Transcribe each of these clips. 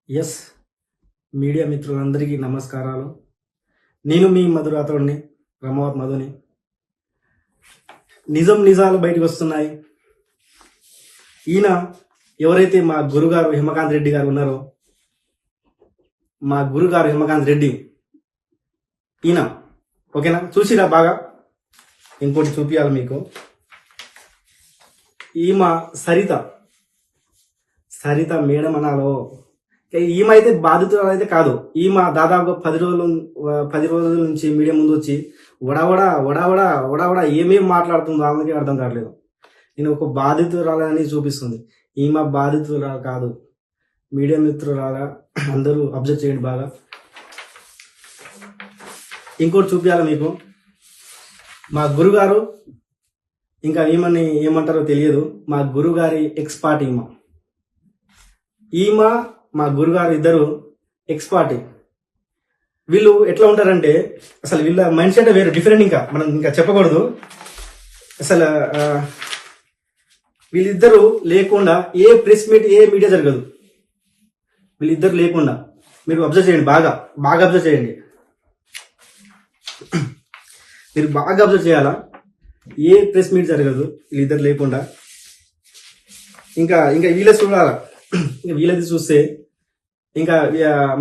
Yes media మిత్రులందరికీ నమస్కారాలు. నేను మీ మధురాతోడిని, రమావత్ మధుని. నిజాలు బయటకు వస్తున్నాయి. ఈయన ఎవరైతే మా గురుగారు హిమకాంత్ రెడ్డి గారు ఉన్నారో, మా గురుగారు హిమకాంత్ రెడ్డి ఈయన ఓకేనా, చూసిరా బాగా. ఇంకోటి చూపించాలి మీకు. ఈమె సరిత మేడం అనాలో. ఈమె అయితే బాధితురాలు అయితే కాదు. ఈమె దాదాపు 10 రోజుల నుంచి మీడియా ముందు వచ్చి వడావడా ఏమేమి మాట్లాడుతుందో ఆమెకి అర్థం కావట్లేదు. నేను ఒక బాధితురాలని చూపిస్తుంది. ఈమె బాధితురాలు కాదు, మీడియా మిత్రురాల. అందరూ అబ్జర్వ్ చేయండి బాగా. ఇంకోటి చూపించాలి మీకు. మా గురుగారు, ఇంకా ఈమెని ఏమంటారో తెలియదు, మా గురుగారి ఎక్స్పర్ట్ ఈమె మా గురుగారు ఇద్దరు ఎక్స్పర్ట్. వీళ్ళు ఎట్లా ఉంటారంటే, అసలు వీళ్ళ మైండ్ సెట్ వేరే డిఫరెంట్. ఇంకా మనం ఇంకా చెప్పకూడదు. అసలు వీళ్ళిద్దరూ లేకుండా ఏ ప్రెస్ మీట్, ఏ మీడియా జరగదు. వీళ్ళిద్దరు లేకుండా మీరు అబ్జర్వ్ చేయండి, బాగా అబ్జర్వ్ చేయండి. మీరు బాగా అబ్జర్వ్ చేయాలా. ఏ ప్రెస్ మీట్ జరగదు వీళ్ళిద్దరు లేకుండా. ఇంకా వీళ్ళ చూడాలా. ఇంకా వీళ్ళది చూస్తే ఇంకా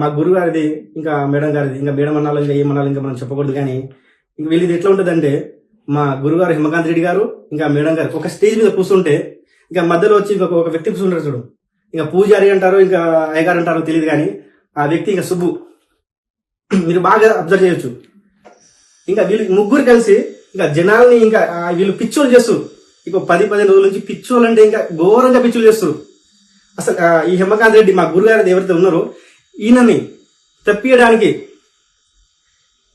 మా గురువు గారిది, ఇంకా మేడం గారిది, ఇంకా మేడం అన్నాలో ఇంకా ఏమన్నాలో ఇంకా మనం చెప్పకూడదు. కానీ ఇంక వీళ్ళది ఎట్లా ఉంటుందంటే, మా గురుగారు హిమకాంత్ రెడ్డి గారు, ఇంకా మేడం గారు ఒక స్టేజ్ మీద కూర్చుంటే, ఇంకా మధ్యలో వచ్చి ఒక వ్యక్తి కూర్చుంటారు చూడు. ఇంకా పూజారి అంటారు, ఇంకా అయ్యగారు అంటారో తెలియదు, కానీ ఆ వ్యక్తి ఇంకా సుబ్బు. మీరు బాగా అబ్జర్వ్ చేయొచ్చు. ఇంకా వీళ్ళు ముగ్గురు కలిసి ఇంకా జనాల్ని ఇంకా వీళ్ళు పిచ్చోలు చేస్తారు. ఇంకో 10-15 రోజుల నుంచి పిచ్చోలు అంటే ఇంకా ఘోరంగా పిచ్చోలు చేస్తారు. అసలు ఈ హిమకాంత్ రెడ్డి మా గురుగారు ఎవరైతే ఉన్నారో, ఈయనని తప్పియడానికి,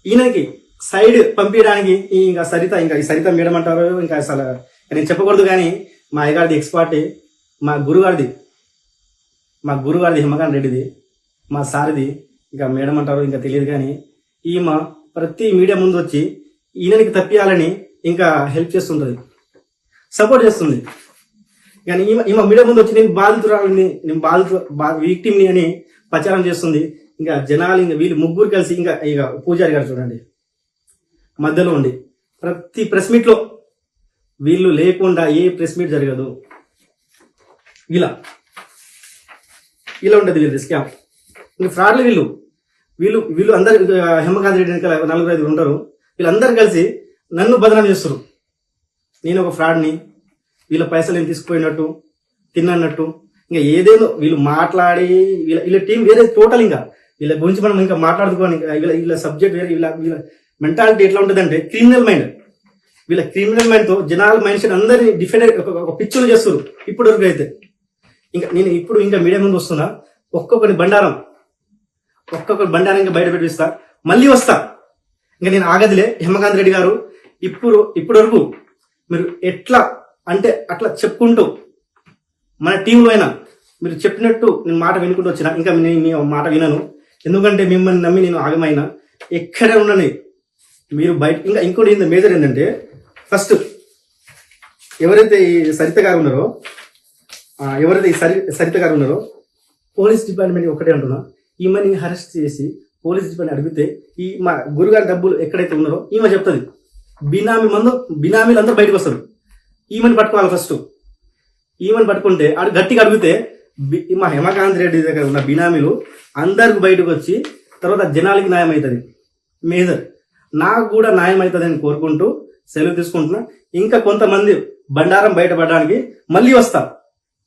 ఈయనకి సైడ్ పంపించడానికి ఇంకా ఈ సరిత మేడం అంటారు. ఇంకా అసలు నేను చెప్పకూడదు, కానీ మా అయ్యగారిది ఎక్స్పర్టే. మా గురుగారిది హిమకాంత్ రెడ్డిది, మా సారిది ఇంకా మేడం అంటారు ఇంకా తెలియదు. కానీ ఈమె ప్రతి మీడియా ముందు వచ్చి ఈయనకి తప్పియాలని ఇంకా హెల్ప్ చేస్తుంటుంది, సపోర్ట్ చేస్తుంది. కానీ ఈమె మీడియా ముందు వచ్చి నేను బాధితురాలని, నేను విక్టిమ్ని అని ప్రచారం చేస్తుంది. ఇంకా జనాలు, ఇంకా వీళ్ళు ముగ్గురు కలిసి, ఇక పూజారి గారు చూడండి మధ్యలో ఉండి ప్రతి ప్రెస్ మీట్లో వీళ్ళు లేకుండా ఏ ప్రెస్ మీట్ జరగదు. ఇలా ఉంటుంది వీళ్ళు స్కామ్. ఇంకా ఫ్రాడ్లు వీళ్ళు అందరు. హిమకాంత్ రెడ్డి వెనకాల 4-5 ఉంటారు. వీళ్ళందరూ కలిసి నన్ను బదనాం చేస్తారు. నేను ఒక ఫ్రాడ్ని, వీళ్ళ పైసలు నేను తీసుకుపోయినట్టు, తిన్నట్టు, ఇంకా ఏదేదో వీళ్ళు మాట్లాడి, వీళ్ళ టీం వేరే టోటల్. ఇంకా వీళ్ళ గురించి మనం ఇంకా మాట్లాడుకోని, వీళ్ళ సబ్జెక్ట్ వేరే. వీళ్ళ మెంటాలిటీ ఎట్లా ఉంటుందంటే క్రిమినల్ మైండ్. వీళ్ళ క్రిమినల్ మైండ్తో జనాల మైండ్ సెట్ అందరినీ డిఫరెంట్ ఒక పిక్చర్ చేస్తారు ఇప్పటి వరకు అయితే. నేను ఇంకా మీడియా ముందు వస్తున్నా. ఒక్కొక్కరి బండారం ఇంకా బయట పెట్టిస్తా, మళ్ళీ వస్తా. ఇంకా నేను ఆగదిలే. హిమకాంత్ రెడ్డి గారు ఇప్పటి వరకు మీరు ఎట్లా అంటే అట్లా చెప్పుకుంటూ, మన టీంలో అయినా మీరు చెప్పినట్టు నేను మాట వినుకుంటూ వచ్చిన. ఇంకా నేను మీ మాట వినను, ఎందుకంటే మిమ్మల్ని నమ్మి నేను ఆగమైనా. ఎక్కడే ఉండని మీరు బయట. ఇంకోటి మేజర్ ఏంటంటే, ఫస్ట్ ఎవరైతే ఈ సరిత గారు ఉన్నారో, పోలీస్ డిపార్ట్మెంట్ ఒకటే అంటున్నా, ఈమెని అరెస్ట్ చేసి పోలీస్ డిపార్ట్మెంట్ అడిగితే ఈ మా గురుగారి డబ్బులు ఎక్కడైతే ఉన్నారో ఈమె చెప్తుంది. బినామీలు అందరూ బయటకు వస్తారు. ఈమెని పట్టుకోవాలి ఫస్ట్. ఈమెని పట్టుకుంటే ఆడు గట్టిగా అడిగితే మా హిమకాంత్ రెడ్డి దగ్గర ఉన్న బినామీలు అందరికి బయటకు వచ్చి తర్వాత జనాలకి న్యాయం అవుతుంది. మేజర్ నాకు కూడా న్యాయం అవుతుంది అని కోరుకుంటూ సెలవు తీసుకుంటున్నా. ఇంకా కొంతమంది బండారం బయటపడడానికి మళ్ళీ వస్తా.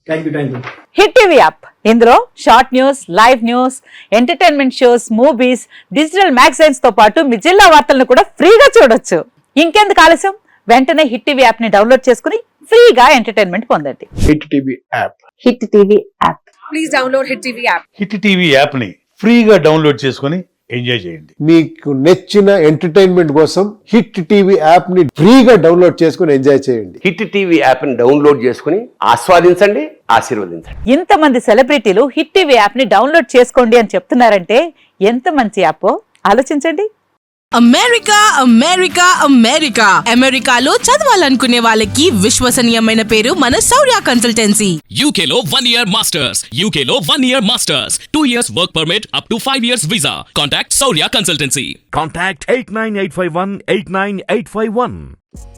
Thank you. Hit TV app, ఇందులో short news, live news, entertainment shows, movies, digital magazines తో పాటు మీ జిల్లా వార్తలను కూడా ఫ్రీగా చూడొచ్చు. ఇంకెందుకు ఆలస్యం, వెంటనే హిట్ టీవీ యాప్ ని డౌన్లోడ్ చేసుకుని ఫ్రీగా ఎంటర్టైన్మెంట్ పొందండి. Hit TV app. Hit TV app. Please download hit TV app. Hit TV app ని ఫ్రీగా డౌన్లోడ్ చేసుకుని ఎంజాయ్ చేయండి. మీకు నచ్చిన ఎంటర్టైన్మెంట్ కోసం హిట్ టీవీ యాప్ ని ఫ్రీగా డౌన్లోడ్ చేసుకుని ఎంజాయ్ చేయండి. హిట్ టీవీ యాప్ ని డౌన్లోడ్ చేసుకుని ఆస్వాదించండి, ఆశీర్వదించండి. ఇంతమంది సెలబ్రిటీలు హిట్ టీవీ యాప్ ని డౌన్లోడ్ చేసుకోండి అని చెప్తున్నారంటే ఎంత మంచి యాప్ ఆలోచించండి. అమెరికా అమెరికా అమెరికా అమెరికాలో చదవాలనుకునే వాళ్ళకి విశ్వసనీయమైన పేరు మన శౌర్య consultancy. UK Law 1 Year Masters. UK Law 1 Year Masters. 2 years work permit up to 5 years visa. Contact Saurya Consultancy. Contact 89851 89851.